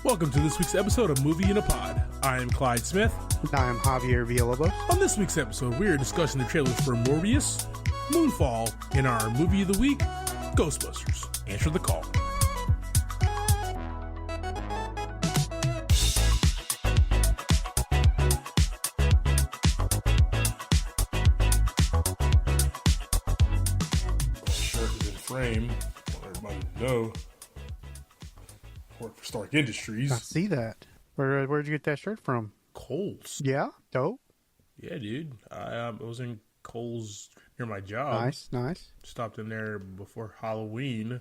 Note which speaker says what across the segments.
Speaker 1: Welcome to this week's episode of Movie in a Pod. I am Clyde Smith.
Speaker 2: And I am Javier Villalobos.
Speaker 1: On this week's episode, we are discussing the trailers for Morbius, Moonfall, and our Movie of the Week, Ghostbusters. Answer the call. Shirt is in frame. I want everybody to know. Work for Stark Industries.
Speaker 2: I see that. Where'd you get that shirt from?
Speaker 1: Kohl's.
Speaker 2: Yeah, dope.
Speaker 1: Yeah, dude. I was in Kohl's near my job.
Speaker 2: Nice.
Speaker 1: Stopped in there before Halloween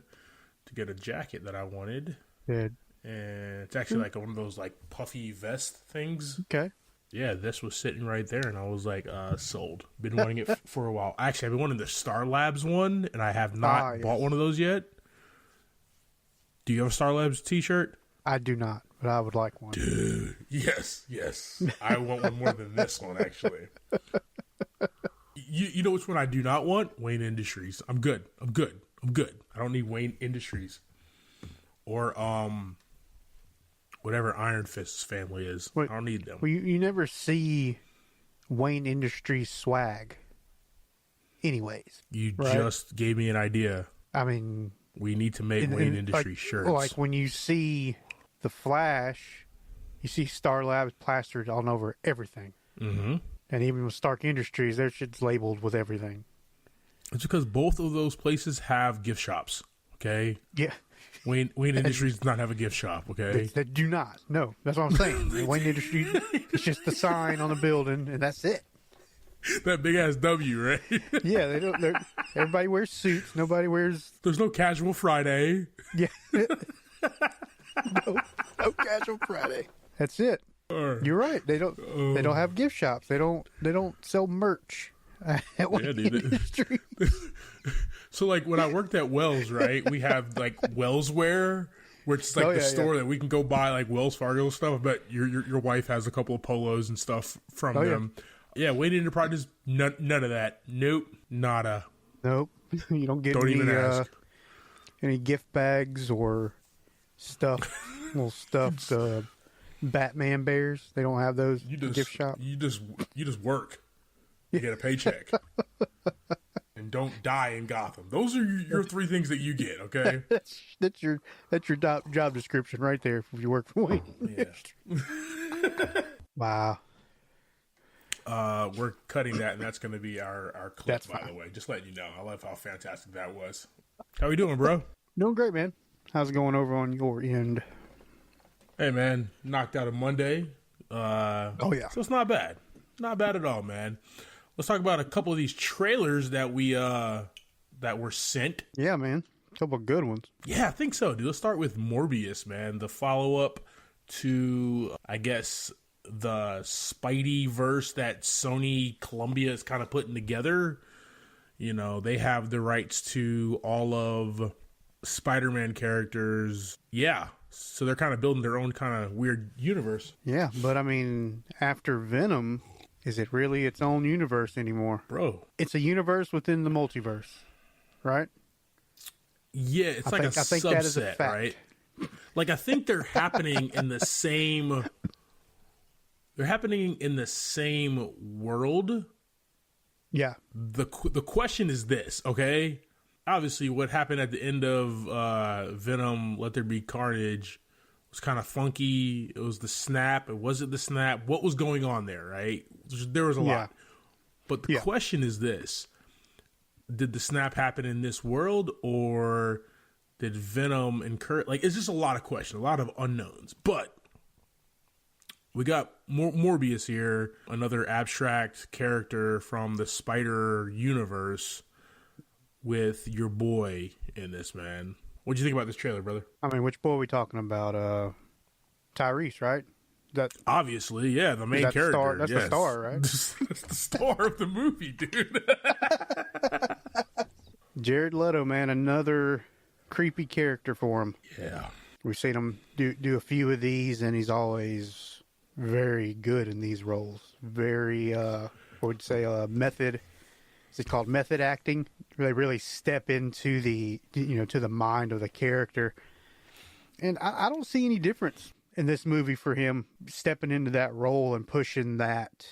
Speaker 1: to get a jacket that I wanted.
Speaker 2: Good.
Speaker 1: And it's actually like one of those like puffy vest things.
Speaker 2: Okay.
Speaker 1: Yeah, this was sitting right there, and I was like, sold. Been wanting it for a while. Actually, I've been wanting the Star Labs one, and I have not bought one of those yet. Do you have a Star Labs t-shirt?
Speaker 2: I do not, but I would like one.
Speaker 1: Dude, yes. I want one more than this one, actually. You know which one I do not want? Wayne Industries. I'm good. I don't need Wayne Industries. Or, whatever Iron Fist's family is.
Speaker 2: Wait,
Speaker 1: I don't need them.
Speaker 2: Well, you never see Wayne Industries swag anyways.
Speaker 1: You
Speaker 2: right?
Speaker 1: just gave me an idea.
Speaker 2: I mean...
Speaker 1: We need to make Wayne Industries shirts.
Speaker 2: Like when you see The Flash, you see Star Labs plastered all over everything.
Speaker 1: Mm-hmm.
Speaker 2: And even with Stark Industries, their shit's labeled with everything.
Speaker 1: It's because both of those places have gift shops, okay?
Speaker 2: Yeah.
Speaker 1: Wayne Industries does not have a gift shop, okay?
Speaker 2: They do not. No, that's what I'm saying. Wayne Industries, it's just the sign on the building, and that's it.
Speaker 1: That big ass W, right?
Speaker 2: Yeah, they don't. Everybody wears suits. Nobody wears.
Speaker 1: There's no casual Friday.
Speaker 2: Yeah. no casual Friday. That's it. You're right. They don't. They don't have gift shops. They don't sell merch at Wayne Industries.
Speaker 1: So like when I worked at Wells, right? We have like Wells Wear, which is like the store that we can go buy like Wells Fargo stuff. But your wife has a couple of polos and stuff from them. Yeah, Wayne Enterprises, none of that. Nope, nada.
Speaker 2: Nope. You don't get any gift bags or little stuffed Batman bears. They don't have those in gift shop.
Speaker 1: You just work. You get a paycheck. And don't die in Gotham. Those are your three things that you get, okay?
Speaker 2: that's your job description right there if you work for Wayne.
Speaker 1: Yeah.
Speaker 2: Wow.
Speaker 1: We're cutting that, and that's going to be our clip, by the way. Just letting you know. I love how fantastic that was. How we doing, bro?
Speaker 2: Doing great, man. How's it going over on your end?
Speaker 1: Hey, man. Knocked out a Monday. So it's not bad. Not bad at all, man. Let's talk about a couple of these trailers that were sent.
Speaker 2: Yeah, man. A couple of good ones.
Speaker 1: Yeah, I think so, dude. Let's start with Morbius, man. The follow-up to, I guess... the Spidey-verse that Sony Columbia is kind of putting together. You know, they have the rights to all of Spider-Man characters. Yeah. So they're kind of building their own kind of weird universe.
Speaker 2: Yeah, but I mean, after Venom, is it really its own universe anymore?
Speaker 1: Bro.
Speaker 2: It's a universe within the multiverse, right?
Speaker 1: Yeah, it's I think that is a fact. Right? Like, I think they're happening in the same... They're happening in the same world.
Speaker 2: Yeah.
Speaker 1: The question is this, okay? Obviously, what happened at the end of Venom, Let There Be Carnage, was kind of funky. It was the snap. It wasn't the snap. What was going on there, right? There was a lot. But the question is this. Did the snap happen in this world, or did Venom incur... Like, it's just a lot of questions, a lot of unknowns. But... we got Morbius here, another abstract character from the Spider universe with your boy in this, man. What'd you think about this trailer, brother?
Speaker 2: I mean, which boy are we talking about? Tyrese, right?
Speaker 1: Obviously, yeah, the main character.
Speaker 2: That's the star, right?
Speaker 1: That's the star of the movie, dude.
Speaker 2: Jared Leto, man, another creepy character for him.
Speaker 1: Yeah.
Speaker 2: We've seen him do a few of these, and he's always... very good in these roles. Very, I would say, method. Is it called method acting? They really step into to the mind of the character. And I don't see any difference in this movie for him stepping into that role and pushing that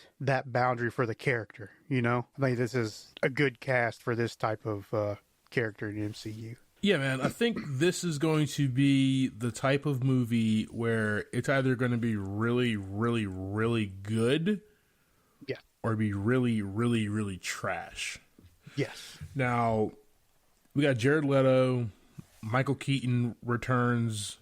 Speaker 2: boundary for the character. You know, I think this is a good cast for this type of character in the MCU.
Speaker 1: Yeah, man, I think this is going to be the type of movie where it's either going to be really, really, really good,
Speaker 2: yeah,
Speaker 1: or be really, really, really trash.
Speaker 2: Yes.
Speaker 1: Now, we got Jared Leto, Michael Keaton returns.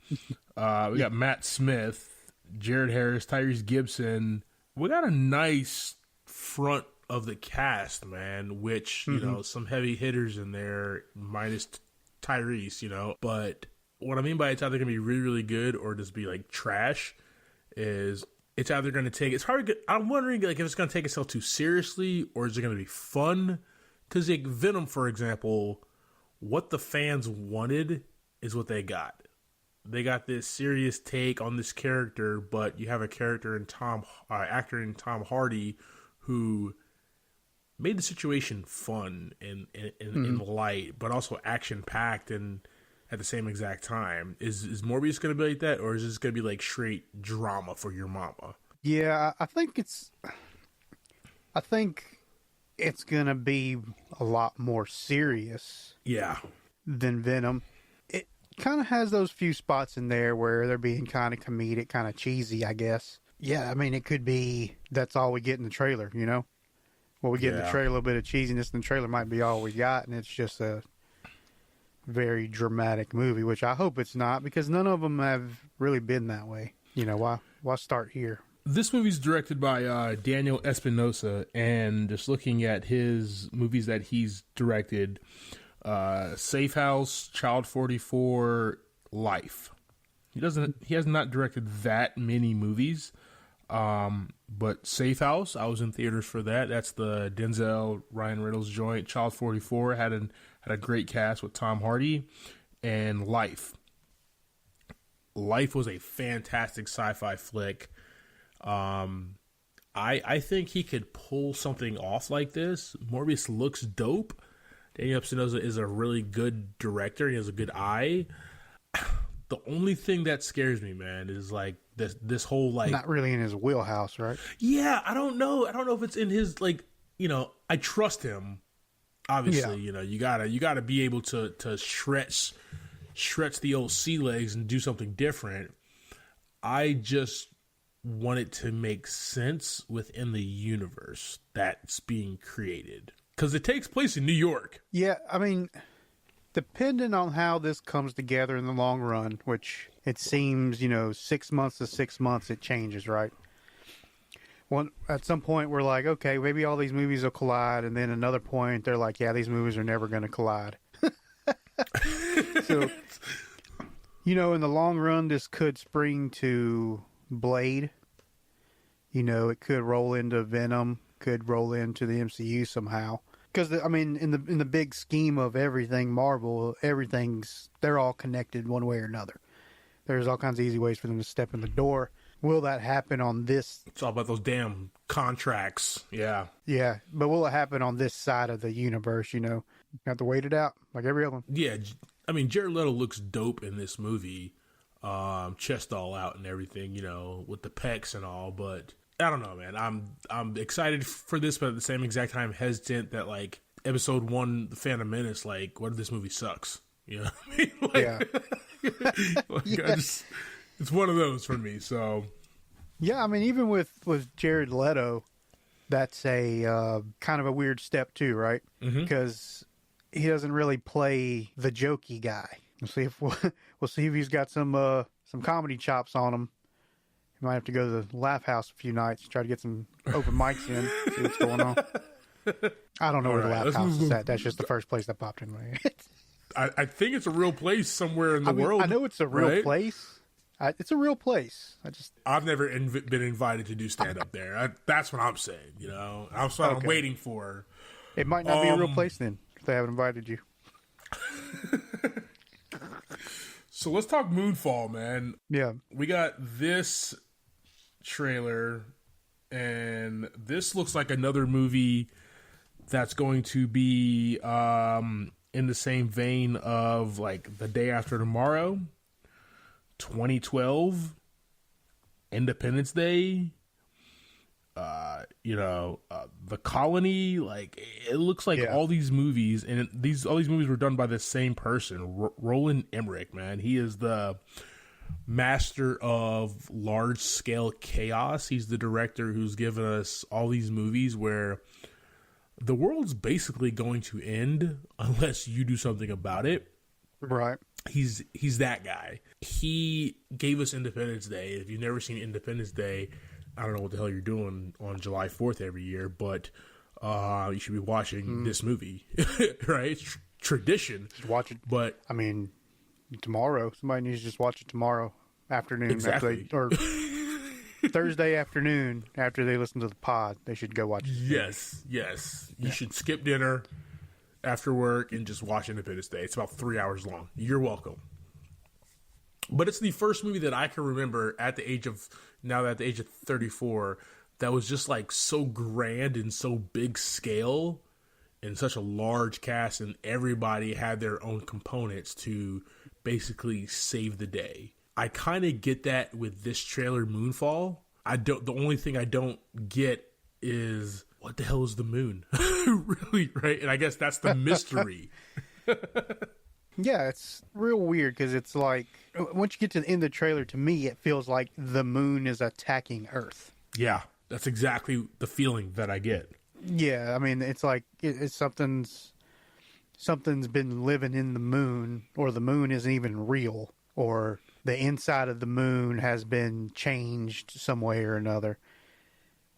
Speaker 1: We got Matt Smith, Jared Harris, Tyrese Gibson. We got a nice front of the cast, man, which, you know, some heavy hitters in there, minus Tyrese, you know. But what I mean by it's either going to be really, really good or just be, like, trash is it's either going to take... It's probably good. I'm wondering, like, if it's going to take itself too seriously or is it going to be fun? Because, like, Venom, for example, what the fans wanted is what they got. They got this serious take on this character, but you have a character in actor in Tom Hardy who made the situation fun and light, but also action packed and at the same exact time. Is Morbius going to be like that, or is this going to be like straight drama for your mama?
Speaker 2: Yeah, I think it's going to be a lot more serious.
Speaker 1: Yeah.
Speaker 2: Than Venom. It kind of has those few spots in there where they're being kind of comedic, kind of cheesy, I guess. Yeah, I mean, it could be that's all we get in the trailer, you know? What we get in the trailer, a little bit of cheesiness in the trailer might be all we got, and it's just a very dramatic movie, which I hope it's not, because none of them have really been that way. You know, why start here?
Speaker 1: This movie's directed by Daniel Espinosa, and just looking at his movies that he's directed, Safe House, Child 44, Life. He has not directed that many movies. But Safe House, I was in theaters for that. That's the Denzel Ryan Reynolds joint. Child 44 had a great cast with Tom Hardy, and Life. Life was a fantastic sci-fi flick. I think he could pull something off like this. Morbius looks dope. Daniel Espinosa is a really good director. He has a good eye. The only thing that scares me, man, is like this whole like
Speaker 2: not really in his wheelhouse, right?
Speaker 1: Yeah, I don't know. I don't know if it's in his like, you know, I trust him. Obviously, you know, you gotta be able to stretch the old sea legs and do something different. I just want it to make sense within the universe that's being created. Because it takes place in New York.
Speaker 2: Yeah, I mean, depending on how this comes together in the long run, which it seems, you know, 6 months to 6 months, it changes, right? Well, at some point, we're like, okay, maybe all these movies will collide. And then another point, they're like, yeah, these movies are never going to collide. So, you know, in the long run, this could spring to Blade. You know, it could roll into Venom, could roll into the MCU somehow. Because, I mean, in the big scheme of everything Marvel, they're all connected one way or another. There's all kinds of easy ways for them to step in the door. Will that happen on this?
Speaker 1: It's all about those damn contracts. Yeah.
Speaker 2: Yeah, but will it happen on this side of the universe, you know? You have to wait it out, like every other one.
Speaker 1: Yeah, I mean, Jared Leto looks dope in this movie. Chest all out and everything, you know, with the pecs and all, but I don't know, man. I'm excited for this, but at the same exact time hesitant that, like, episode 1, The Phantom Menace, like, what if this movie sucks? You know what I mean? Like,
Speaker 2: like, yeah.
Speaker 1: It's one of those for me, so.
Speaker 2: Yeah, I mean, even with Jared Leto, that's a kind of a weird step too, right? Because he doesn't really play the jokey guy. We'll see if he's got some comedy chops on him. He might have to go to the Laugh House a few nights, try to get some open mics in, see what's going on. I don't know where the Laugh House is at. That's just the first place that popped in my head.
Speaker 1: I think it's a real place somewhere in the world.
Speaker 2: I know it's a real place. It's a real place.
Speaker 1: I've never been invited to do stand up there. That's what I'm saying. You know, that's what I'm waiting for.
Speaker 2: It might not be a real place then if they haven't invited you.
Speaker 1: So let's talk Moonfall, man.
Speaker 2: Yeah,
Speaker 1: we got this trailer, and this looks like another movie that's going to be in the same vein of like The Day After Tomorrow, 2012, Independence Day, The Colony. Like, it looks like all these movies, and all these movies were done by the same person, Roland Emmerich. Man, he is the master of large scale chaos. He's the director who's given us all these movies where the world's basically going to end unless you do something about it.
Speaker 2: Right.
Speaker 1: He's that guy. He gave us Independence Day. If you've never seen Independence Day, I don't know what the hell you're doing on July 4th every year, but you should be watching this movie, right? It's tradition.
Speaker 2: Just watch it.
Speaker 1: But
Speaker 2: I mean, tomorrow, somebody needs to just watch it tomorrow afternoon.
Speaker 1: Exactly.
Speaker 2: Or Thursday afternoon after they listen to the pod, they should go watch it.
Speaker 1: Yes. You should skip dinner after work and just watch Independence Day. It's about 3 hours long. You're welcome. But it's the first movie that I can remember at the age of 34 that was just like so grand and so big scale and such a large cast, and everybody had their own components to basically save the day. I kind of get that with this trailer, Moonfall. The only thing I don't get is, what the hell is the moon? Really, right? And I guess that's the mystery.
Speaker 2: Yeah, it's real weird because it's like, once you get to the end of the trailer, to me, it feels like the moon is attacking Earth.
Speaker 1: Yeah, that's exactly the feeling that I get.
Speaker 2: Yeah, I mean, it's like it's something's been living in the moon, or the moon isn't even real, or the inside of the moon has been changed some way or another.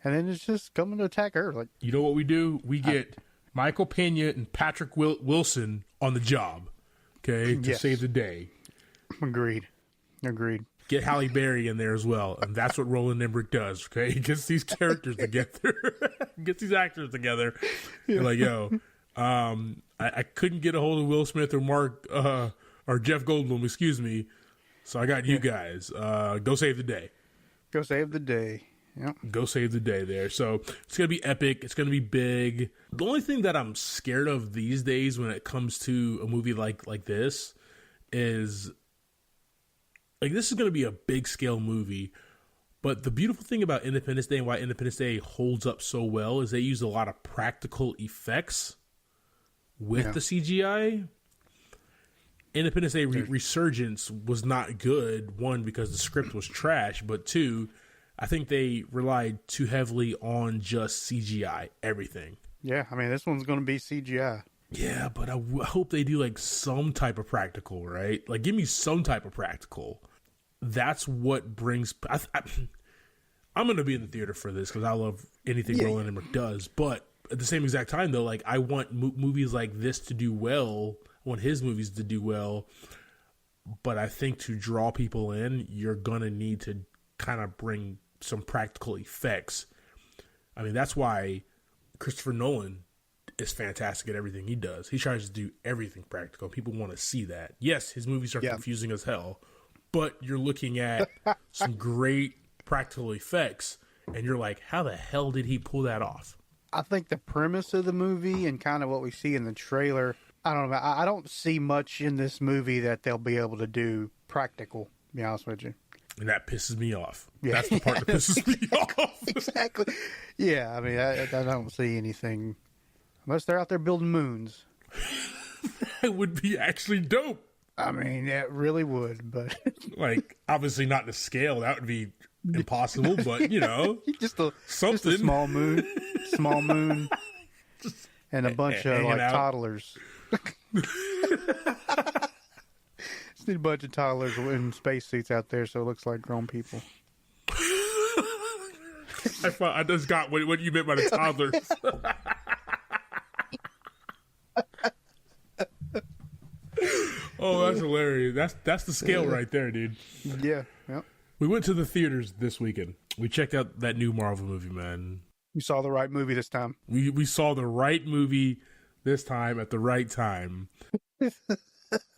Speaker 2: And then it's just coming to attack Earth. Like,
Speaker 1: you know what we do? We get Michael Pena and Patrick Wilson on the job, okay, to save the day.
Speaker 2: Agreed.
Speaker 1: Get Halle Berry in there as well, and that's what Roland Emmerich does, okay? He gets these characters together, gets these actors together. Yeah. Like, yo, I couldn't get a hold of Will Smith or or Jeff Goldblum, excuse me, so I got you guys. Go save the day.
Speaker 2: Go save the day. Yep.
Speaker 1: Go save the day there. So it's going to be epic. It's going to be big. The only thing that I'm scared of these days when it comes to a movie like this is, like, this is going to be a big scale movie. But the beautiful thing about Independence Day and why Independence Day holds up so well is they use a lot of practical effects with the CGI. Independence Day Resurgence was not good. One, because the script was trash. But two, I think they relied too heavily on just CGI, everything.
Speaker 2: Yeah, I mean, this one's going to be CGI.
Speaker 1: Yeah, but I hope they do, like, some type of practical, right? Like, give me some type of practical. That's what brings... I'm going to be in the theater for this because I love anything Roland Emmerich does. But at the same exact time, though, like, I want movies like this to do well. I want his movies to do well. But I think to draw people in, you're going to need to kind of bring some practical effects. I mean, that's why Christopher Nolan is fantastic at everything he does. He tries to do everything practical. People want to see that. Yes, his movies are confusing as hell, but you're looking at some great practical effects, and you're like, how the hell did he pull that off?
Speaker 2: I think the premise of the movie and kind of what we see in the trailer, I don't know. I don't see much in this movie that they'll be able to do practical, to be honest with you.
Speaker 1: And that pisses me off. Yeah. That's the part that pisses me off.
Speaker 2: Exactly. Yeah, I mean, I don't see anything, unless they're out there building moons.
Speaker 1: That would be actually dope.
Speaker 2: I mean, that really would, but...
Speaker 1: like, obviously not to scale. That would be impossible, but, you know, something.
Speaker 2: Just a small moon, and a bunch of, like, toddlers. Just need a bunch of toddlers in spacesuits out there so it looks like grown people.
Speaker 1: I just got what you meant by the toddlers. Oh, that's hilarious. That's the scale right there, dude.
Speaker 2: Yeah. Yep.
Speaker 1: We went to the theaters this weekend. We checked out that new Marvel movie, man.
Speaker 2: We saw the right movie this time.
Speaker 1: We saw the right movie this time at the right time.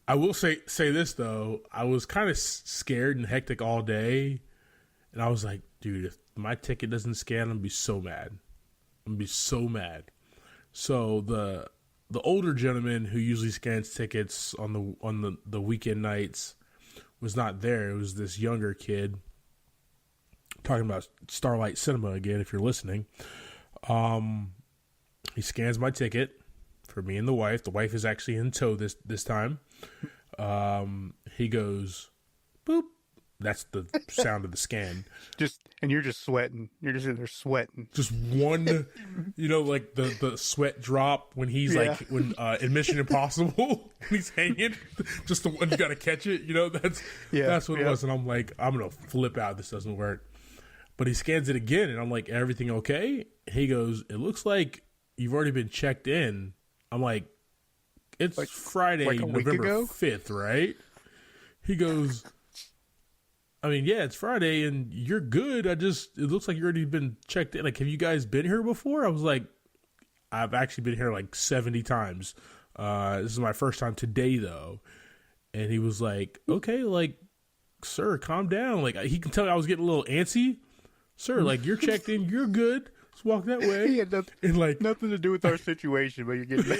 Speaker 1: I will say this, though. I was kind of scared and hectic all day. And I was like, dude, if my ticket doesn't scan, I'm going to be so mad. I'm going to be so mad. So the older gentleman who usually scans tickets on the weekend nights was not there. It was this younger kid. talking about Starlight Cinema again, if you're listening. He scans my ticket for me and the wife. The wife is actually in tow this time. He goes, boop. That's the sound of the scan.
Speaker 2: And you're just sweating. You're just in there sweating.
Speaker 1: Just one, like the sweat drop when he's when in Mission Impossible, when he's hanging, just the one you got to catch it. That's what it was. And I'm like, I'm going to flip out. This doesn't work. But he scans it again. And I'm like, everything okay? He goes, it looks like you've already been checked in. I'm like, it's Friday, November 5th, right? He goes, I mean, yeah, it's Friday and you're good. It looks like you've already been checked in. Like, have you guys been here before? I was like, I've actually been here like 70 times. This is my first time today, though. And he was like, okay, like, sir, calm down. Like, he can tell I was getting a little antsy. Sir, like, you're checked in. You're good. Let's walk that way.
Speaker 2: He had nothing to do with our situation, but you're getting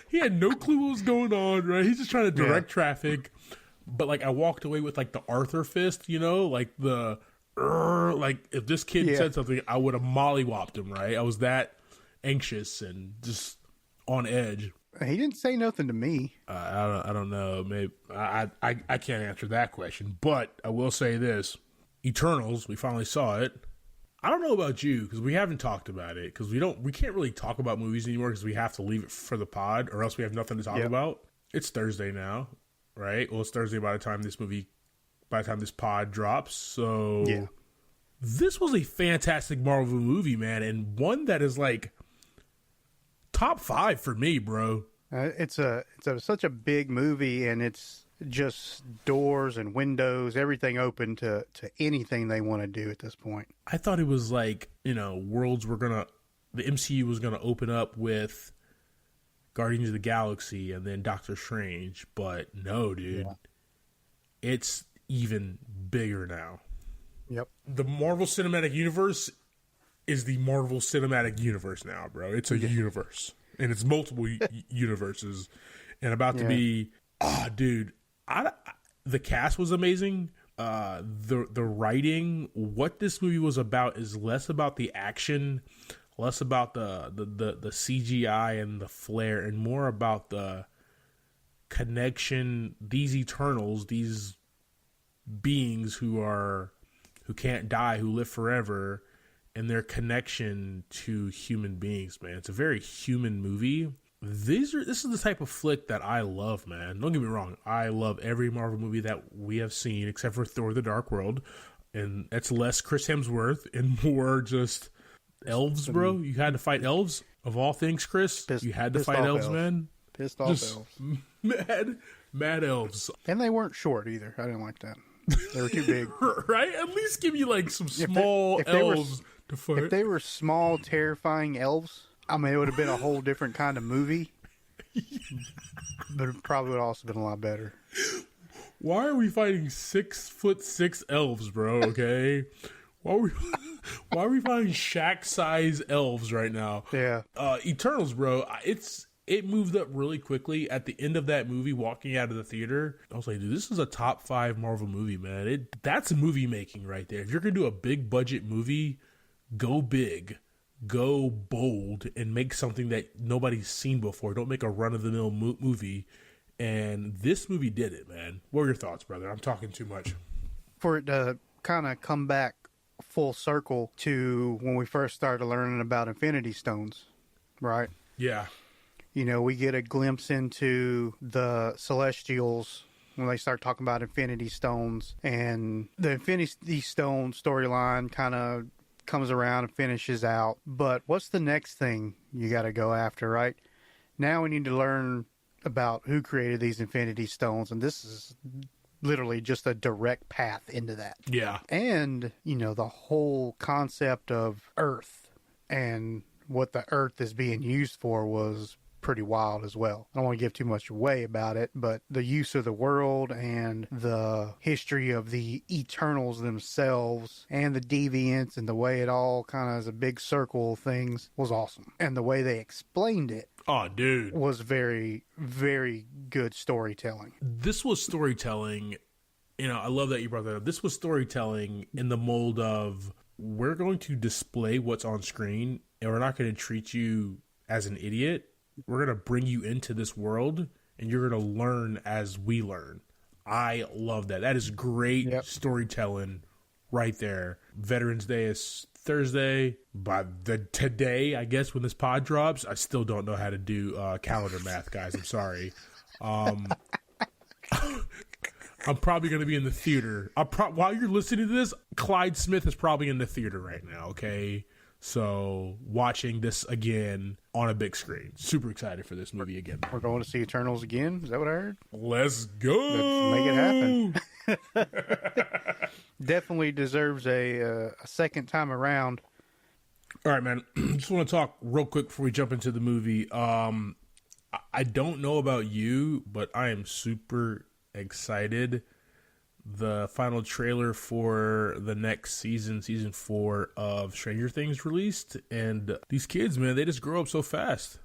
Speaker 1: he had no clue what was going on, right? He's just trying to direct traffic. But, like, I walked away with, like, the Arthur fist, like, like, if this kid said something, I would have mollywopped him, right? I was that anxious and just on edge.
Speaker 2: He didn't say nothing to me.
Speaker 1: I don't know. Maybe I can't answer that question. But I will say this. Eternals, we finally saw it. I don't know about you, because we haven't talked about it, because we can't really talk about movies anymore, because we have to leave it for the pod, or else we have nothing to talk about. It's Thursday now. Right? Well, it's Thursday by the time this pod drops. So this was a fantastic Marvel movie, man. And one that is like top 5 for me, bro.
Speaker 2: It's such a big movie, and it's just doors and windows, everything open to anything they want to do at this point.
Speaker 1: I thought it was like, the MCU was going to open up with Guardians of the Galaxy and then Doctor Strange, but no, dude. It's even bigger now.
Speaker 2: Yep.
Speaker 1: The Marvel Cinematic Universe is the Marvel Cinematic Universe now, bro. It's a universe, and it's multiple universes, and about to be, dude. The cast was amazing. The writing, what this movie was about, is less about the action, less about the CGI and the flair, and more about the connection. These Eternals, these beings who can't die, who live forever, and their connection to human beings, man. It's a very human movie. This is the type of flick that I love, man. Don't get me wrong. I love every Marvel movie that we have seen, except for Thor: The Dark World. And that's less Chris Hemsworth and more just elves, bro. You had to fight elves, of all things, Chris. You had to fight elves, man.
Speaker 2: Pissed off elves.
Speaker 1: Mad elves.
Speaker 2: And they weren't short either. I didn't like that. They were too big.
Speaker 1: Right? At least give me like some small elves to fight.
Speaker 2: If they were small, terrifying elves, I mean, it would have been a whole different kind of movie. But it probably would have also been a lot better.
Speaker 1: Why are we fighting 6'6" elves, bro? Okay. Why are we fighting Shaq-size elves right now?
Speaker 2: Yeah.
Speaker 1: Eternals, bro. It moved up really quickly at the end of that movie. Walking out of the theater, I was like, dude, this is a top 5 Marvel movie, man. That's movie making right there. If you're gonna do a big budget movie, go big, go bold, and make something that nobody's seen before. Don't make a run of the mill movie. And this movie did it, man. What are your thoughts, brother? I'm talking too much.
Speaker 2: For it to kind of come back full circle to when we first started learning about Infinity Stones, right?
Speaker 1: Yeah.
Speaker 2: We get a glimpse into the Celestials when they start talking about Infinity Stones, and the Infinity Stone storyline kind of comes around and finishes out. But what's the next thing you got to go after, right? Now we need to learn about who created these Infinity Stones, and this is literally just a direct path into that.
Speaker 1: Yeah.
Speaker 2: And, the whole concept of Earth and what the Earth is being used for was pretty wild as well. I don't want to give too much away about it, but the use of the world and the history of the Eternals themselves and the deviants and the way it all kind of is a big circle of things was awesome. And the way they explained it,
Speaker 1: oh, dude,
Speaker 2: was very, very good storytelling.
Speaker 1: This was storytelling I love that you brought that up. This was storytelling in the mold of, we're going to display what's on screen, and we're not going to treat you as an idiot. We're going to bring you into this world, and you're going to learn as we learn. I love that. That is great storytelling right there. Veterans Day is Thursday. By today, I guess, when this pod drops, I still don't know how to do calendar math, guys. I'm sorry. I'm probably going to be in the theater. While you're listening to this, Clyde Smith is probably in the theater right now, okay? So, watching this again on a big screen. Super excited for this movie again.
Speaker 2: We're going to see Eternals again? Is that what I heard?
Speaker 1: Let's go!
Speaker 2: Let's make it happen. Definitely deserves a second time around.
Speaker 1: All right, man. Just want to talk real quick before we jump into the movie. I don't know about you, but I am super excited. The final trailer for the next season 4 of Stranger Things released, and these kids, man, they just grow up so fast.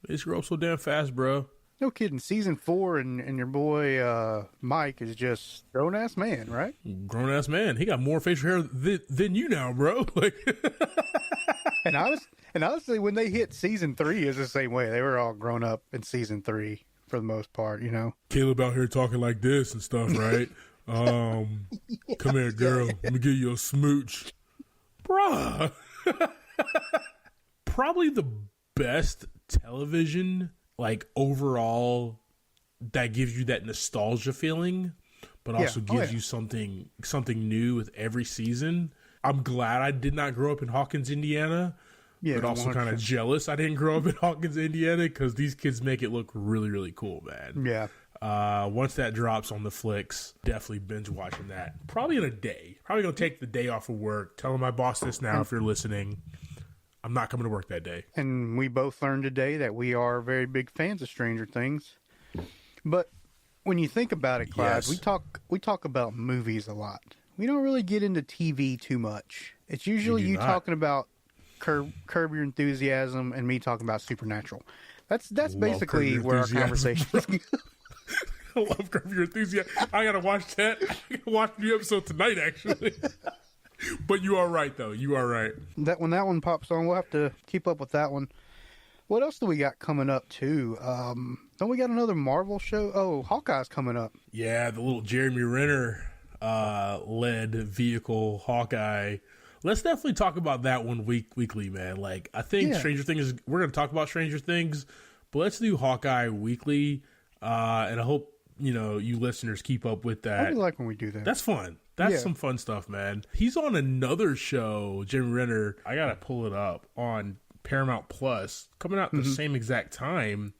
Speaker 1: They just grow up so damn fast, bro.
Speaker 2: No kidding. Season 4 and your boy Mike is just grown-ass man, right?
Speaker 1: Grown-ass man. He got more facial hair than you now, bro. Like,
Speaker 2: and honestly, when they hit season 3, it's the same way. They were all grown up in season 3 for the most part, you know?
Speaker 1: Caleb out here talking like this and stuff, right? Come here, girl. Let me give you a smooch. Bruh. Probably the best television, like, overall, that gives you that nostalgia feeling, but also gives you something new with every season. I'm glad I did not grow up in Hawkins, Indiana, but also kind of jealous I didn't grow up in Hawkins, Indiana, because these kids make it look really, really cool, man.
Speaker 2: Yeah.
Speaker 1: Once that drops on the flicks, definitely binge watching that. Probably in a day. Probably going to take the day off of work. Telling my boss this now if you're listening. I'm not coming to work that day.
Speaker 2: And we both learned today that we are very big fans of Stranger Things. But when you think about it, Clyde, we talk about movies a lot. We don't really get into TV too much. It's usually you talking about Curb Your Enthusiasm and me talking about Supernatural. That's basically where our conversation is.
Speaker 1: I love Curb Your Enthusiasm. I gotta watch that. I gotta watch the episode tonight, actually. But you are right, though. You are right.
Speaker 2: When that one pops on, we'll have to keep up with that one. What else do we got coming up, too? Don't we got another Marvel show? Oh, Hawkeye's coming up.
Speaker 1: Yeah, the little Jeremy Renner led vehicle, Hawkeye. Let's definitely talk about that one weekly, man. Like, I think Stranger Things, we're going to talk about Stranger Things, but let's do Hawkeye weekly. And I hope, you listeners keep up with that.
Speaker 2: I really like when we do that.
Speaker 1: That's fun. That's some fun stuff, man. He's on another show, Jeremy Renner. I got to pull it up on Paramount Plus, coming out at the same exact time.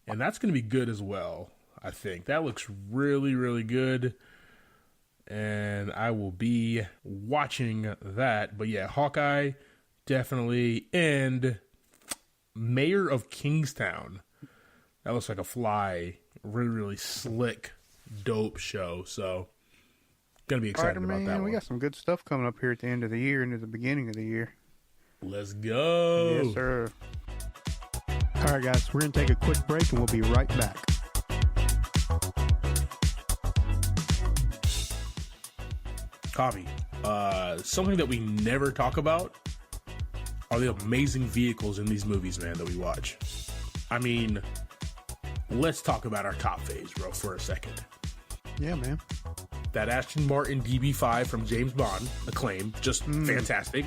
Speaker 1: And that's going to be good as well, I think. That looks really, really good. And I will be watching that. But yeah, Hawkeye, definitely. And Mayor of Kingstown. That looks like a fly. Really, really slick, dope show. So, gonna be excited about that one.
Speaker 2: We got some good stuff coming up here at the end of the year and at the beginning of the year.
Speaker 1: Let's go.
Speaker 2: Yes, sir. All right, guys. We're going to take a quick break and we'll be right back.
Speaker 1: Copy. Something that we never talk about are the amazing vehicles in these movies, man, that we watch. I mean, let's talk about our top faves, bro, for a second.
Speaker 2: Yeah, man.
Speaker 1: That Aston Martin DB5 from James Bond, acclaimed, just fantastic.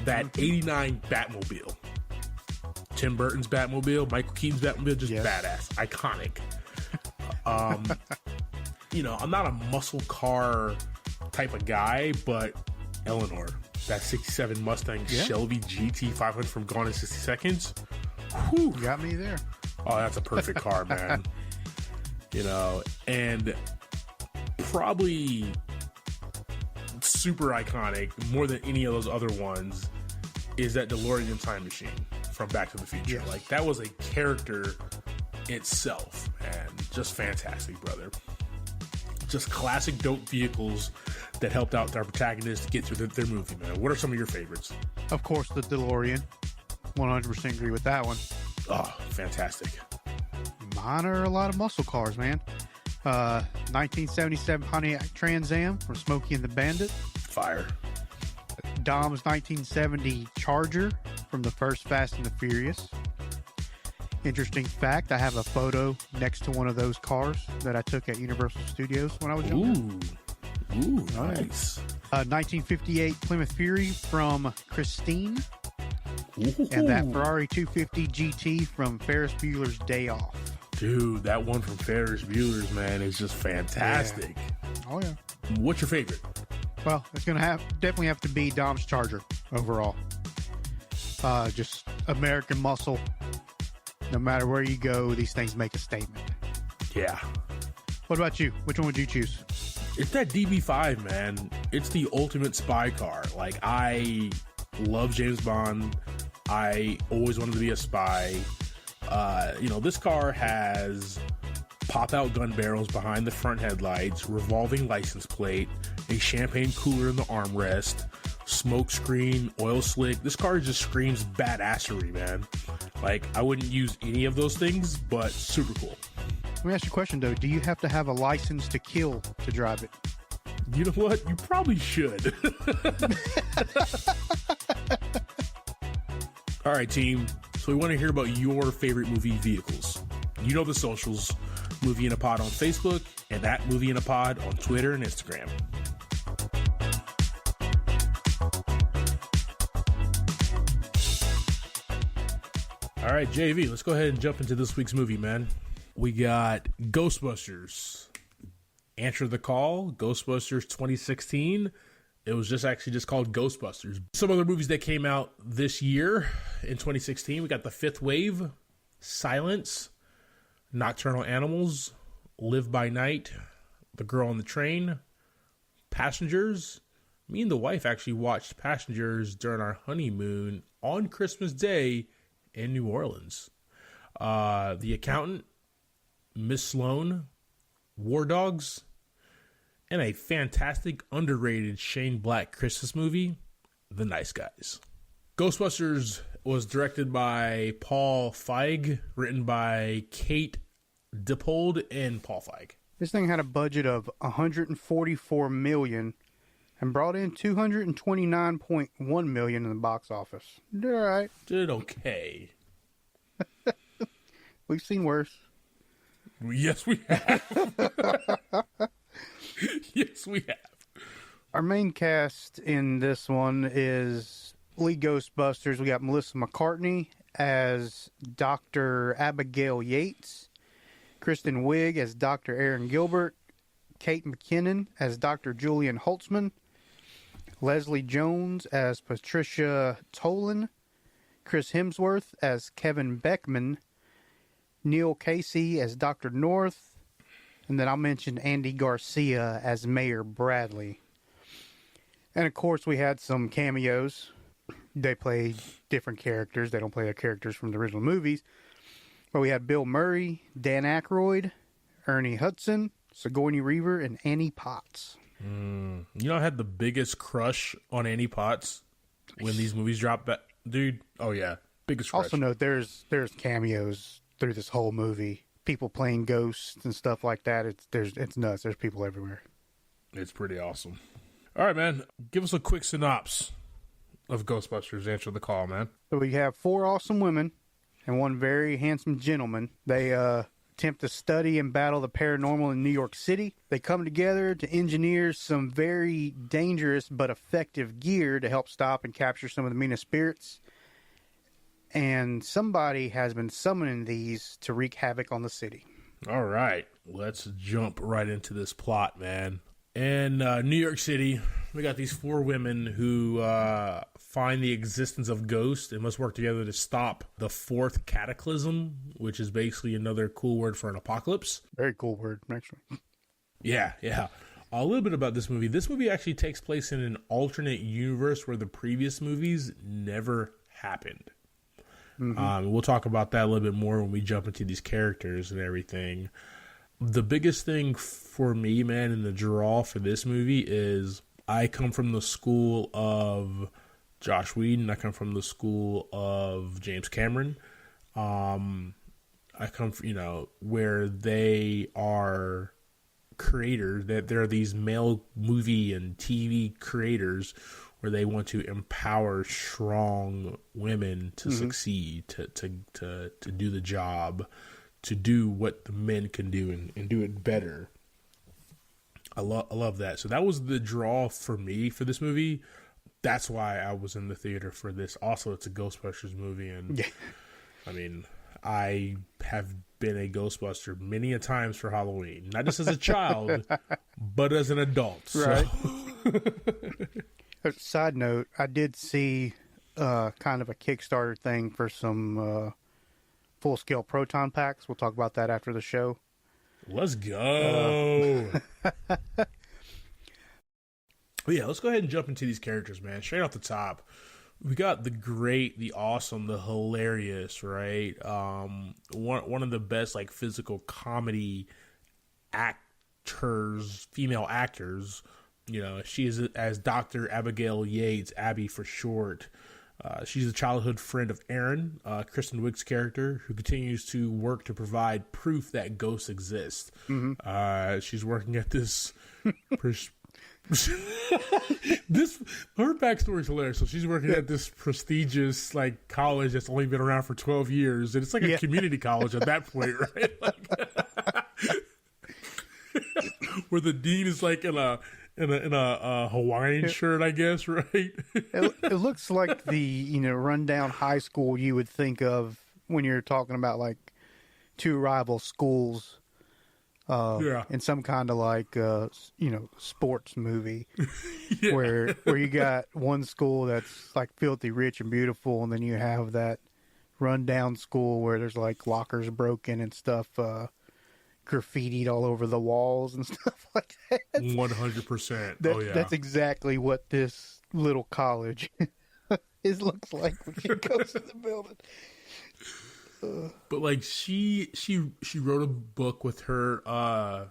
Speaker 1: That 89 Batmobile. Tim Burton's Batmobile, Michael Keaton's Batmobile, just badass, iconic. I'm not a muscle car type of guy, but Eleanor, that 67 Mustang Shelby GT500 from Gone in 60 Seconds. Whew.
Speaker 2: You got me there.
Speaker 1: Oh, that's a perfect car, man. And probably super iconic, more than any of those other ones, is that DeLorean time machine from Back to the Future.
Speaker 2: Yes.
Speaker 1: Like, that was a character itself, and just fantastic, brother. Just classic dope vehicles that helped out our protagonists get through their movie, man. What are some of your favorites?
Speaker 2: Of course, the DeLorean. 100% agree with that one.
Speaker 1: Oh, fantastic.
Speaker 2: Mine are a lot of muscle cars, man. 1977 Pontiac Trans Am from Smokey and the Bandit.
Speaker 1: Fire.
Speaker 2: Dom's 1970 Charger from the first Fast and the Furious. Interesting fact, I have a photo next to one of those cars that I took at Universal Studios when I was younger.
Speaker 1: Ooh, nice.
Speaker 2: 1958 Plymouth Fury from Christine.
Speaker 1: Ooh.
Speaker 2: And that Ferrari 250 GT from Ferris Bueller's Day Off.
Speaker 1: Dude, that one from Ferris Bueller's, man, is just fantastic.
Speaker 2: Yeah. Oh, yeah.
Speaker 1: What's your favorite?
Speaker 2: Well, it's going to definitely have to be Dom's Charger overall. Just American muscle. No matter where you go, these things make a statement.
Speaker 1: Yeah.
Speaker 2: What about you? Which one would you choose?
Speaker 1: It's that DB5, man. It's the ultimate spy car. Like, I love James Bond. I always wanted to be a spy. This car has pop-out gun barrels behind the front headlights, revolving license plate, a champagne cooler in the armrest, smoke screen, oil slick. This car just screams badassery, man. Like, I wouldn't use any of those things, but super cool.
Speaker 2: Let me ask you a question, though. Do you have to have a license to kill to drive it?
Speaker 1: You know what? You probably should. All right, team. So we want to hear about your favorite movie vehicles. You know the socials. Movie in a Pod on Facebook and at Movie in a Pod on Twitter and Instagram. All right, JV, let's go ahead and jump into this week's movie, man. We got Ghostbusters. Answer the Call, Ghostbusters 2016. It was just called Ghostbusters. Some other movies that came out this year in 2016, we got The Fifth Wave, Silence, Nocturnal Animals, Live by Night, The Girl on the Train, Passengers. Me and the wife actually watched Passengers during our honeymoon on Christmas Day in New Orleans. The Accountant, Miss Sloane, War Dogs, and a fantastic, underrated Shane Black Christmas movie, The Nice Guys. Ghostbusters was directed by Paul Feig, written by Kate Dippold and Paul Feig.
Speaker 2: This thing had a budget of $144 million and brought in $229.1 million in the box office. Did all right.
Speaker 1: Did okay.
Speaker 2: We've seen worse.
Speaker 1: Yes, we have. Yes, we have.
Speaker 2: Our main cast in this one is lead Ghostbusters. We got Melissa McCartney as Dr. Abigail Yates, Kristen Wiig as Dr. Aaron Gilbert, Kate McKinnon as Dr. Julian Holtzman, Leslie Jones as Patricia Tolan, Chris Hemsworth as Kevin Beckman, Neil Casey as Dr. North, and then I'll mention Andy Garcia as Mayor Bradley. And of course, we had some cameos. They play different characters. They don't play the characters from the original movies. But we had Bill Murray, Dan Aykroyd, Ernie Hudson, Sigourney Weaver, and Annie Potts.
Speaker 1: You know, I had the biggest crush on Annie Potts when these movies dropped. Dude, oh yeah, biggest crush.
Speaker 2: Also note, there's cameos through this whole movie. People playing ghosts and stuff like that. It's nuts. There's people everywhere.
Speaker 1: It's pretty awesome. All right, man. Give us a quick synopsis of Ghostbusters. Answer the Call, man.
Speaker 2: So we have 4 awesome women and one very handsome gentleman. They attempt to study and battle the paranormal in New York City. They come together to engineer some very dangerous but effective gear to help stop and capture some of the meanest spirits. And somebody has been summoning these to wreak havoc on the city.
Speaker 1: All right. Let's jump right into this plot, man. In New York City, we got these 4 women who find the existence of ghosts and must work together to stop the 4th cataclysm, which is basically another cool word for an apocalypse.
Speaker 2: Very cool word, actually.
Speaker 1: Yeah. A little bit about this movie. This movie actually takes place in an alternate universe where the previous movies never happened. Mm-hmm. We'll talk about that a little bit more when we jump into these characters and everything. The biggest thing for me, man, in the draw for this movie is I come from the school of Josh Whedon. I come from the school of James Cameron. I come from, where they are creators, that there are these male movie and TV creators where they want to empower strong women to succeed, to do the job, to do what the men can do and do it better. I love that. So that was the draw for me for this movie. That's why I was in the theater for this. Also, it's a Ghostbusters movie, and I mean, I have been a Ghostbuster many a times for Halloween, not just as a child, but as an adult.
Speaker 2: Right.
Speaker 1: So.
Speaker 2: Side note, I did see kind of a Kickstarter thing for some full-scale proton packs. We'll talk about that after the show.
Speaker 1: Let's go. But yeah, let's go ahead and jump into these characters, man. Straight off the top, we got the great, the awesome, the hilarious, right? One of the best like physical comedy actors, female actors. You know, she is as Dr. Abigail Yates, Abby for short. She's a childhood friend of Aaron, Kristen Wiig's character, who continues to work to provide proof that ghosts exist. She's working at this. Her backstory is hilarious. So she's working at this prestigious like college that's only been around for 12 years, and it's like a community college at that point, right? Like, where the dean is like in a Hawaiian shirt, I guess, right?
Speaker 2: It looks like the rundown high school you would think of when you're talking about like two rival schools. In some kind of like sports movie where you got one school that's like filthy rich and beautiful, and then you have that rundown school where there's like lockers broken and stuff graffitied all over the walls and stuff like that.
Speaker 1: 100%.
Speaker 2: That's exactly what this little college looks like when she goes to the building.
Speaker 1: But like she wrote a book with her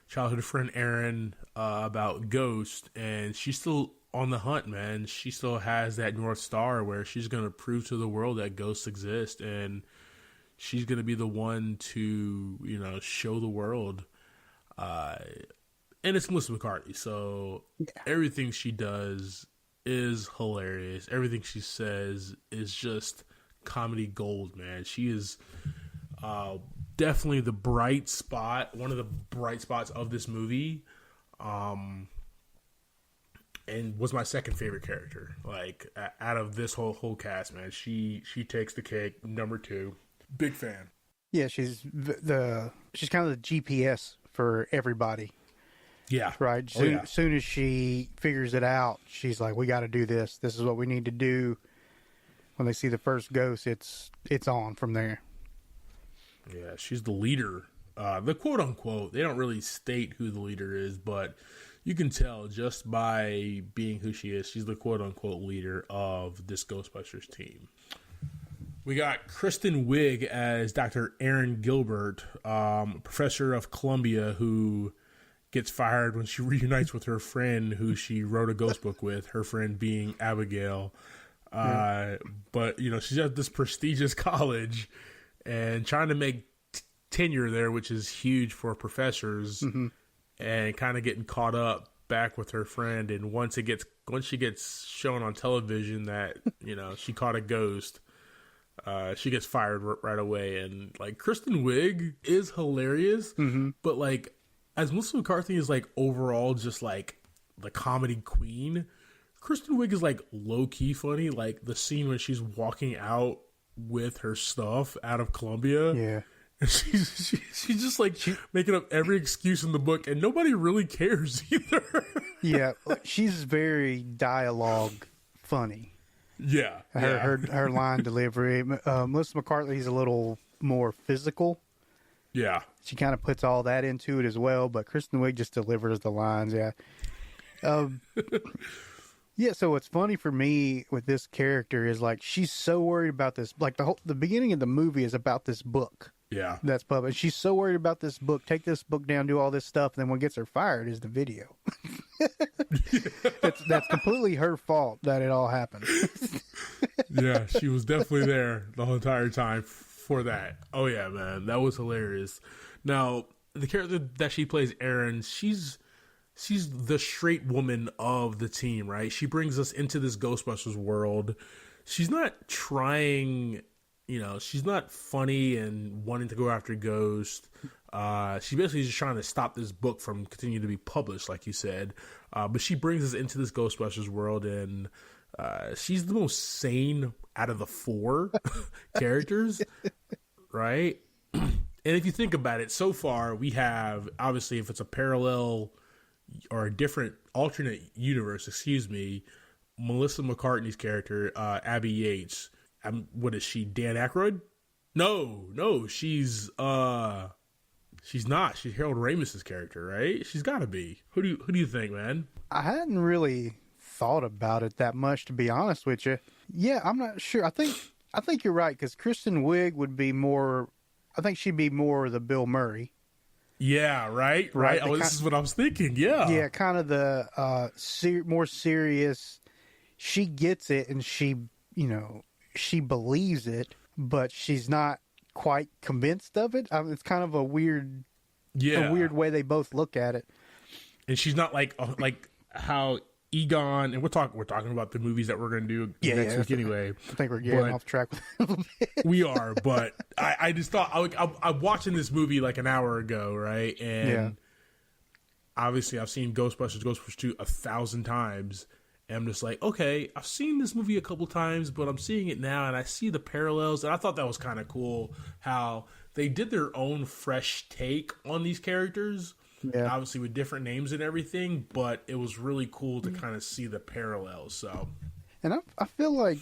Speaker 1: childhood friend Aaron about ghosts, and she's still on the hunt, man. She still has that North Star where she's gonna prove to the world that ghosts exist, and she's gonna be the one to show the world. And it's Melissa McCarthy, so everything she does is hilarious. Everything she says is just comedy gold, man. She is definitely the bright spot, one of the bright spots of this movie, and was my second favorite character. Like out of this whole cast, man, she takes the cake. Number 2, big fan.
Speaker 2: Yeah, she's kind of the GPS for everybody.
Speaker 1: Yeah,
Speaker 2: right. Soon as she figures it out, she's like, "We got to do this. This is what we need to do." When they see the first ghost, it's on from there.
Speaker 1: Yeah, she's the leader. The quote unquote, they don't really state who the leader is, but you can tell just by being who she is. She's the quote unquote leader of this Ghostbusters team. We got Kristen Wiig as Dr. Aaron Gilbert, professor of Columbia, who gets fired when she reunites with her friend who she wrote a ghost book with, her friend being Abigail. But she's at this prestigious college and trying to make tenure there, which is huge for professors, and kind of getting caught up back with her friend. And once she gets shown on television that she caught a ghost, she gets fired right away. And like Kristen Wiig is hilarious, but like as Melissa McCarthy is like overall just like the comedy queen, Kristen Wiig is like low key funny. Like the scene when she's walking out with her stuff out of Columbia.
Speaker 2: Yeah.
Speaker 1: And she's just like making up every excuse in the book, and nobody really cares either.
Speaker 2: Yeah. She's very dialogue funny.
Speaker 1: Yeah.
Speaker 2: Her line delivery. Melissa McCarthy's a little more physical.
Speaker 1: Yeah.
Speaker 2: She kind of puts all that into it as well, but Kristen Wiig just delivers the lines. Yeah. Yeah, so what's funny for me with this character is like she's so worried about this. Like the beginning of the movie is about this book.
Speaker 1: Yeah,
Speaker 2: that's public. She's so worried about this book. Take this book down, do all this stuff. And then what gets her fired is the video. That's completely her fault that it all happened.
Speaker 1: Yeah, she was definitely there the whole entire time for that. Oh yeah, man, that was hilarious. Now, the character that she plays, Erin, she's the straight woman of the team, right? She brings us into this Ghostbusters world. She's not trying, she's not funny and wanting to go after Ghost. She basically is just trying to stop this book from continuing to be published, like you said. But she brings us into this Ghostbusters world, and she's the most sane out of the four characters, right? And if you think about it, so far we have, obviously, if it's a parallel or a different alternate universe, Melissa McCartney's character, Abby Yates. What is she? Dan Aykroyd? No, she's not. She's Harold Ramis's character, right? She's got to be. Who do you think, man?
Speaker 2: I hadn't really thought about it that much, to be honest with you. Yeah, I'm not sure. I think you're right, because Kristen Wiig would be more. I think she'd be more the Bill Murray.
Speaker 1: Yeah, right. Oh, this is what I was thinking. Yeah,
Speaker 2: kind of the more serious. She gets it, and she believes it, but she's not quite convinced of it. It's kind of a weird way they both look at it.
Speaker 1: And she's not like how Egon, and we're talking about the movies that we're going to do next week anyway.
Speaker 2: I think we're getting off track with it a little bit.
Speaker 1: We are, but I just thought I'm watching this movie like an hour ago, right? And obviously I've seen Ghostbusters 2 1,000 times. And I'm just like, okay, I've seen this movie a couple times, but I'm seeing it now, and I see the parallels. And I thought that was kind of cool how they did their own fresh take on these characters, obviously with different names and everything. But it was really cool to kind of see the parallels. So,
Speaker 2: and I feel like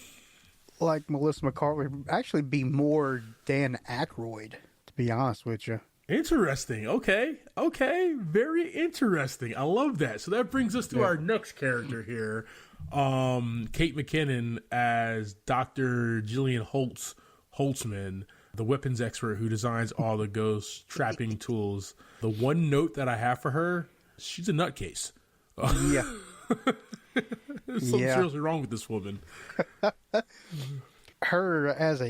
Speaker 2: Melissa McCarthy would actually be more Dan Aykroyd, to be honest with you.
Speaker 1: Interesting. Okay. Very interesting. I love that. So that brings us to our next character here. Kate McKinnon as Dr. Jillian Holtzman, the weapons expert who designs all the ghost trapping tools. The one note that I have for her, she's a nutcase.
Speaker 2: Yeah.
Speaker 1: There's something seriously wrong with this woman.
Speaker 2: Her as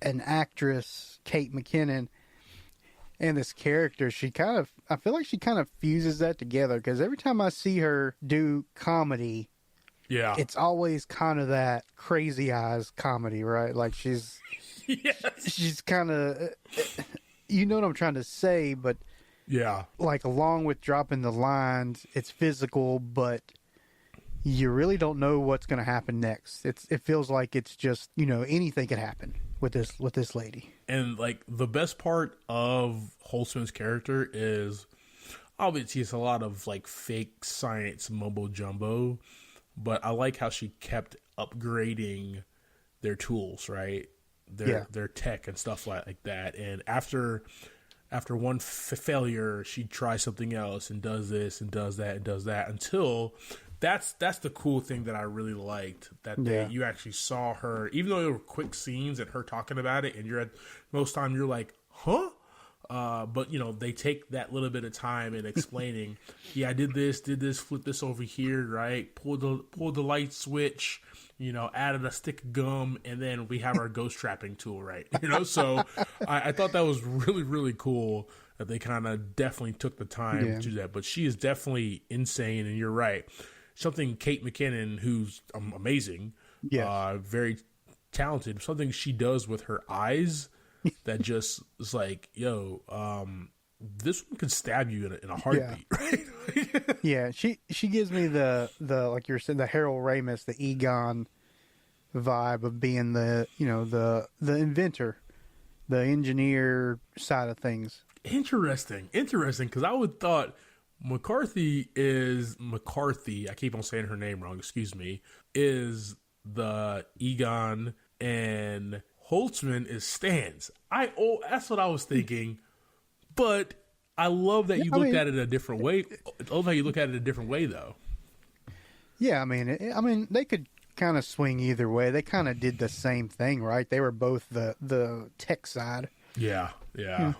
Speaker 2: an actress, Kate McKinnon, and this character, I feel like she kind of fuses that together, because every time I see her do comedy, it's always kind of that Crazy Eyes comedy, right? Like she's kind of, you know what I'm trying to say, but like along with dropping the lines, it's physical, but you really don't know what's going to happen next. It feels like it's just, anything could happen with this lady.
Speaker 1: And like the best part of Holtzman's character is obviously it's a lot of like fake science mumbo jumbo, but I like how she kept upgrading their tools, right? Their tech and stuff like that. And after one failure, she tries something else and does this and does that and does that until that's the cool thing that I really liked, that you actually saw her, even though there were quick scenes and her talking about it, and most time you're like, huh? But they take that little bit of time in explaining, I did this, flip this over here, right? Pulled the light switch, added a stick of gum, and then we have our ghost trapping tool, right? So I thought that was really, really cool that they kind of definitely took the time to do that. But she is definitely insane, and you're right. Something Kate McKinnon, who's amazing, very talented, something she does with her eyes that just is like, this one could stab you in a heartbeat, right?
Speaker 2: She gives me the like you're saying, the Harold Ramis, the Egon vibe of being the inventor, the engineer side of things.
Speaker 1: Interesting, because I would thought McCarthy, I keep on saying her name wrong, excuse me, is the Egon, and Holtzman is Stan's. That's what I was thinking, but I love that you looked at it a different way. I love how you look at it a different way, though. Yeah,
Speaker 2: I mean, they could kind of swing either way. They kind of did the same thing, right? They were both the tech side.
Speaker 1: Yeah.
Speaker 2: I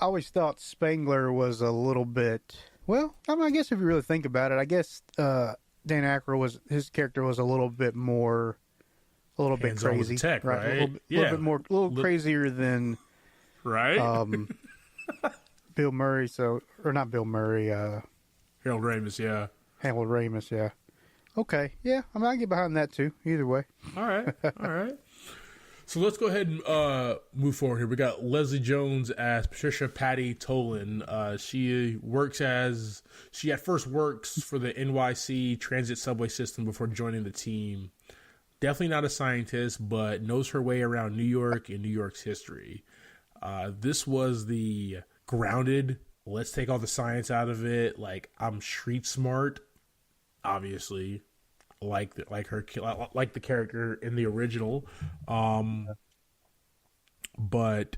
Speaker 2: always thought Spengler was a little bit... Well, I guess if you really think about it, I guess Dan Aykroyd his character was a little bit crazy,
Speaker 1: tech, right?
Speaker 2: A little bit more, crazier than
Speaker 1: right.
Speaker 2: Bill Murray, or not Bill Murray,
Speaker 1: Harold Ramis, yeah.
Speaker 2: Harold Ramis, yeah. Okay, yeah, I mean, I get behind that too, either way.
Speaker 1: All right, all right. So let's go ahead and move forward here. We got Leslie Jones as Patricia Patty Tolan. She at first works for the NYC transit subway system before joining the team. Definitely not a scientist, but knows her way around New York and New York's history. This was the grounded, let's take all the science out of it. Like, I'm street smart, obviously. Like the character in the original, but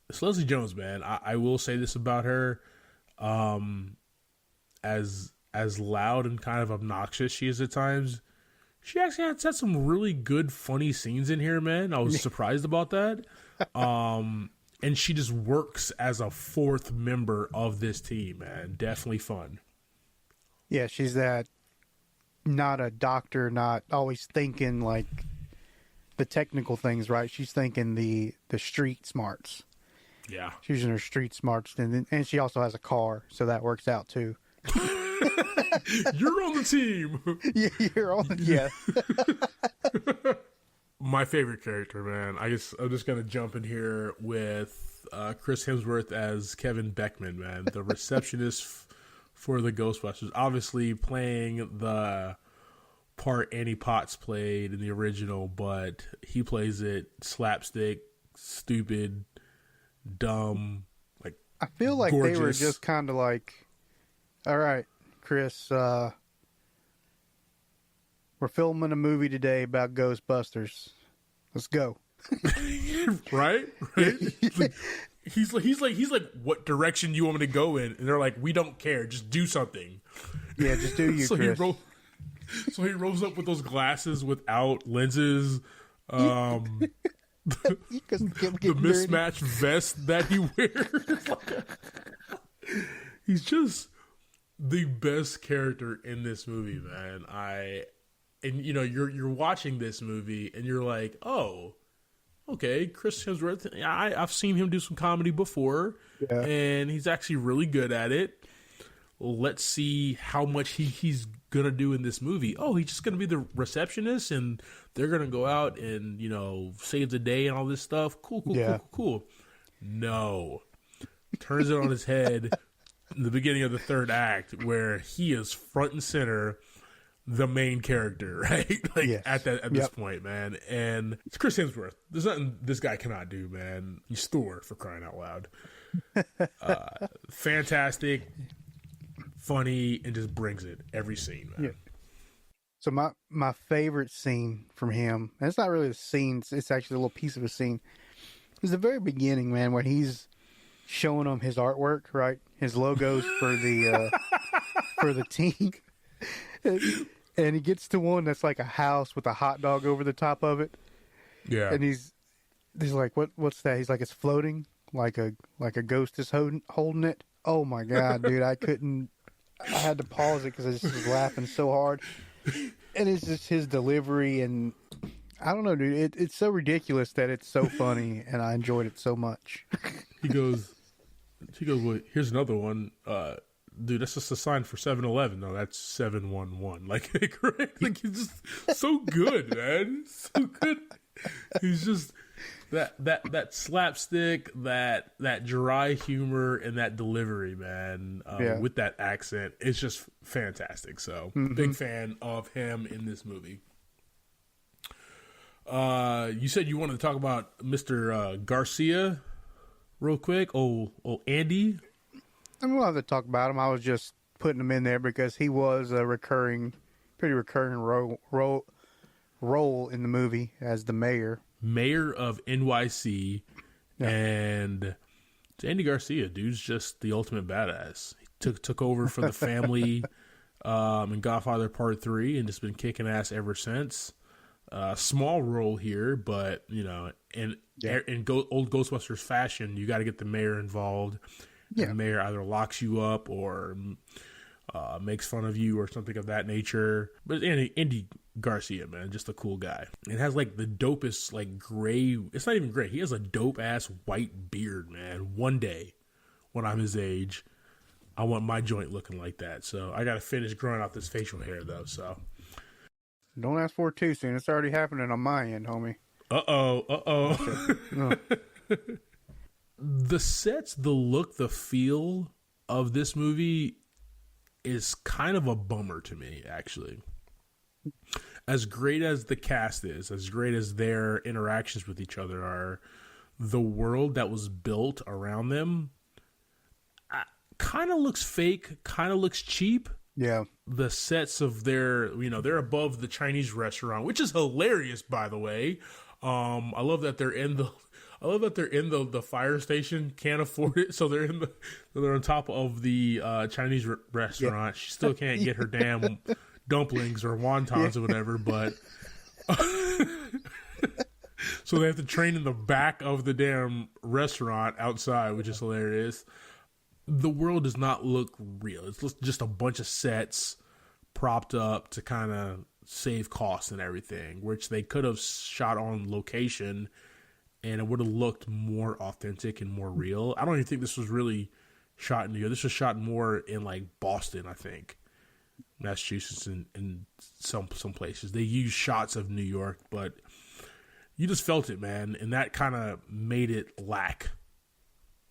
Speaker 1: it's Leslie Jones, man. I will say this about her, as loud and kind of obnoxious she is at times, she actually had some really good, funny scenes in here, man. I was surprised about that, and she just works as a fourth member of this team, man. Definitely fun.
Speaker 2: Yeah, she's that. Not a doctor, not always thinking like the technical things, right? She's thinking the street smarts.
Speaker 1: Yeah.
Speaker 2: She's using her street smarts, and she also has a car, so that works out too.
Speaker 1: You're on the team.
Speaker 2: Yeah, you're on. Yeah.
Speaker 1: My favorite character, man. I'm just gonna jump in here with Chris Hemsworth as Kevin Beckman, man, the receptionist for the Ghostbusters. Obviously playing the part Annie Potts played in the original, but he plays it slapstick, stupid, dumb, like
Speaker 2: I feel like
Speaker 1: gorgeous.
Speaker 2: They were just kind of like, all right, Chris, we're filming a movie today about Ghostbusters. Let's go.
Speaker 1: Right? He's like, what direction do you want me to go in? And they're like, we don't care. Just do something.
Speaker 2: Yeah, just do you, Chris.
Speaker 1: So he rolls up with those glasses without lenses. The mismatched vest that he wears. He's just the best character in this movie, man. And you're watching this movie and you're like, oh, okay, Chris Hemsworth. I've seen him do some comedy before, and he's actually really good at it. Let's see how much he's gonna do in this movie. Oh, he's just gonna be the receptionist, and they're gonna go out and save the day and all this stuff. Cool. No, turns it on his head in the beginning of the third act, where he is front and center, the main character, right? At this point, man. And it's Chris Hemsworth. There's nothing this guy cannot do, man. He's Thor, for crying out loud. Fantastic, funny, and just brings it every scene, man.
Speaker 2: Yeah. So my favorite scene from him, and it's not really a scene, it's actually a little piece of a scene, is the very beginning, man, where he's showing them his artwork, right? His logos for the for the team. And he gets to one that's like a house with a hot dog over the top of it. Yeah. And he's like, what's that? He's like, it's floating like a ghost is holding it. Oh my God, dude. I had to pause it because I just was laughing so hard. And it's just his delivery, and I don't know, dude. It's so ridiculous that it's so funny, and I enjoyed it so much.
Speaker 1: He goes, well, here's another one. Dude, that's just a sign for 7-Eleven. No, that's 711. Like, right? Like, he's just so good, man. So good. He's just that slapstick, that dry humor, and that delivery, man. With that accent, it's just fantastic. So, big fan of him in this movie. You said you wanted to talk about Mr. Garcia real quick. Oh, Andy.
Speaker 2: I'm going to have to talk about him. I was just putting him in there because he was a pretty recurring role in the movie as the mayor.
Speaker 1: Mayor of NYC. Yeah. And Andy Garcia, dude's just the ultimate badass. He took over for the family in Godfather Part 3 and just been kicking ass ever since. Small role here, but, in old Ghostbusters fashion, you got to get the mayor involved. Yeah. The mayor either locks you up or makes fun of you or something of that nature. But Andy Garcia, man, just a cool guy. It has like the dopest like gray. It's not even gray. He has a dope ass white beard, man. One day, when I'm his age. I want my joint looking like that. So I got to finish growing out this facial hair, though. So
Speaker 2: don't ask for it too soon. It's already happening on my end, homie.
Speaker 1: No. The sets, the look, the feel of this movie is kind of a bummer to me, actually. As great as the cast is, as great as their interactions with each other are, the world that was built around them kind of looks fake, kind of looks cheap.
Speaker 2: Yeah.
Speaker 1: The sets of their, they're above the Chinese restaurant, which is hilarious, by the way. I love that they're in the fire station, can't afford it, so they're on top of the Chinese restaurant. Yeah. She still can't get her damn dumplings or wontons or whatever, but so they have to train in the back of the damn restaurant outside, which is hilarious. The world does not look real. It's just a bunch of sets propped up to kind of save costs and everything, which they could have shot on location and it would have looked more authentic and more real. I don't even think this was really shot in New York. This was shot more in like Boston, I think, Massachusetts, and some places. They used shots of New York, but you just felt it, man, and that kind of made it lack,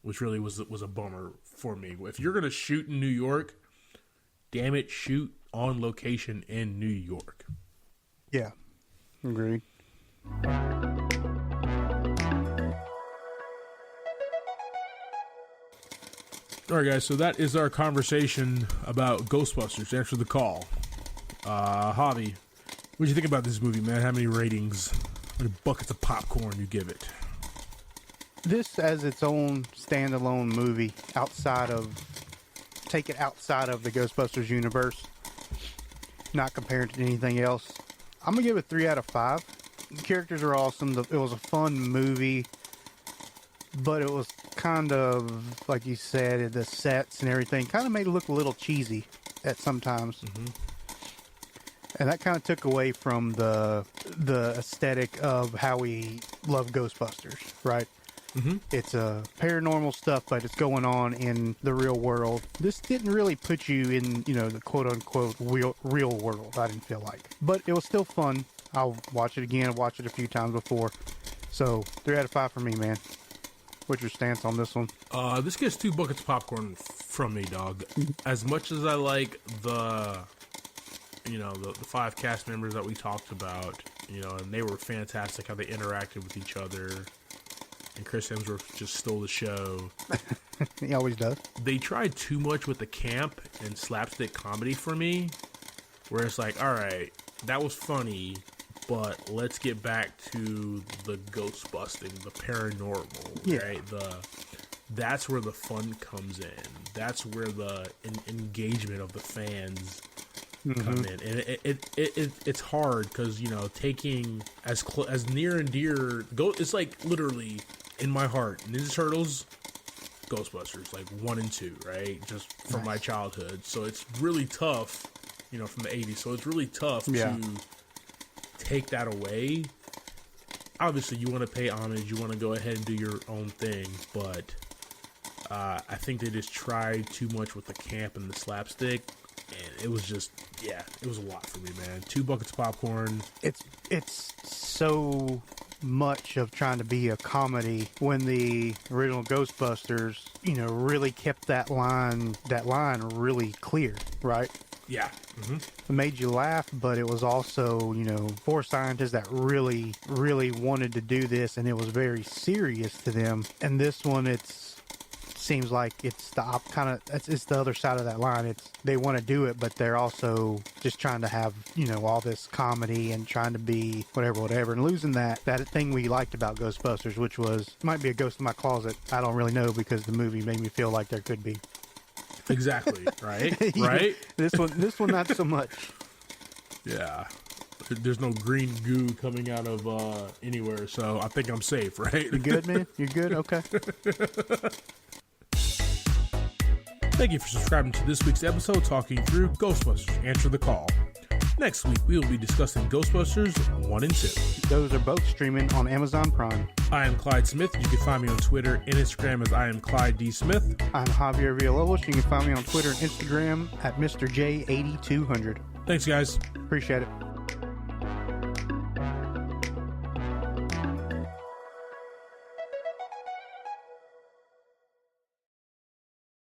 Speaker 1: which really was a bummer for me. If you're gonna shoot in New York, damn it, shoot on location in New York.
Speaker 2: Yeah, agreed.
Speaker 1: All right, guys, so that is our conversation about Ghostbusters. Answer the call. Javi, what do you think about this movie, man? How many ratings, how many buckets of popcorn you give it?
Speaker 2: This as its own standalone movie, take it outside of the Ghostbusters universe, not compared to anything else. I'm going to give it 3 out of 5. The characters are awesome. It was a fun movie, but it was kind of, like you said, the sets and everything kind of made it look a little cheesy at sometimes. Mm-hmm. And that kind of took away from the aesthetic of how we love Ghostbusters, right? Mm-hmm. It's paranormal stuff, but it's going on in the real world. This didn't really put you in, the quote-unquote real world, I didn't feel like. But it was still fun. I'll watch it again. I've watched it a few times before. So, 3 out of 5 for me, man. What's your stance on this one?
Speaker 1: This gets 2 buckets of popcorn from me, dog. As much as I like the 5 cast members that we talked about, and they were fantastic how they interacted with each other. And Chris Hemsworth just stole the show.
Speaker 2: He always does.
Speaker 1: They tried too much with the camp and slapstick comedy for me, where it's like, all right, that was funny, but let's get back to the ghost busting, the paranormal, right? That's where the fun comes in. That's where the engagement of the fans come in, and it's hard because taking as near and dear it's like literally in my heart, Ninja Turtles, Ghostbusters, like 1 and 2, right? Just from my childhood, so it's really tough, from the 80s. So it's really tough to take that away. Obviously, you want to pay homage, you want to go ahead and do your own thing, but I think they just tried too much with the camp and the slapstick. And it was just, it was a lot for me, man. 2 buckets of popcorn.
Speaker 2: It's so much of trying to be a comedy when the original Ghostbusters, really kept that line really clear, right?
Speaker 1: Yeah. Mm-hmm.
Speaker 2: It made you laugh, but it was also, 4 scientists that really, really wanted to do this, and it was very serious to them. And this one, seems like it's it's the other side of that line. They want to do it, but they're also just trying to have all this comedy and trying to be whatever, and losing that thing we liked about Ghostbusters, which might be a ghost in my closet. I don't really know, because the movie made me feel like there could be.
Speaker 1: Exactly. Right. Right.
Speaker 2: This one not so much.
Speaker 1: Yeah. There's no green goo coming out of anywhere, so I think I'm safe, right?
Speaker 2: You good, man? You good? Okay.
Speaker 1: Thank you for subscribing to this week's episode talking through Ghostbusters. Answer the Call. Next week, we will be discussing Ghostbusters 1 and 2.
Speaker 2: Those are both streaming on Amazon Prime.
Speaker 1: I am Clyde Smith. You can find me on Twitter and Instagram as I am Clyde D. Smith.
Speaker 2: I'm Javier Villalobos. You can find me on Twitter and Instagram at Mr. J8200.
Speaker 1: Thanks, guys.
Speaker 2: Appreciate it.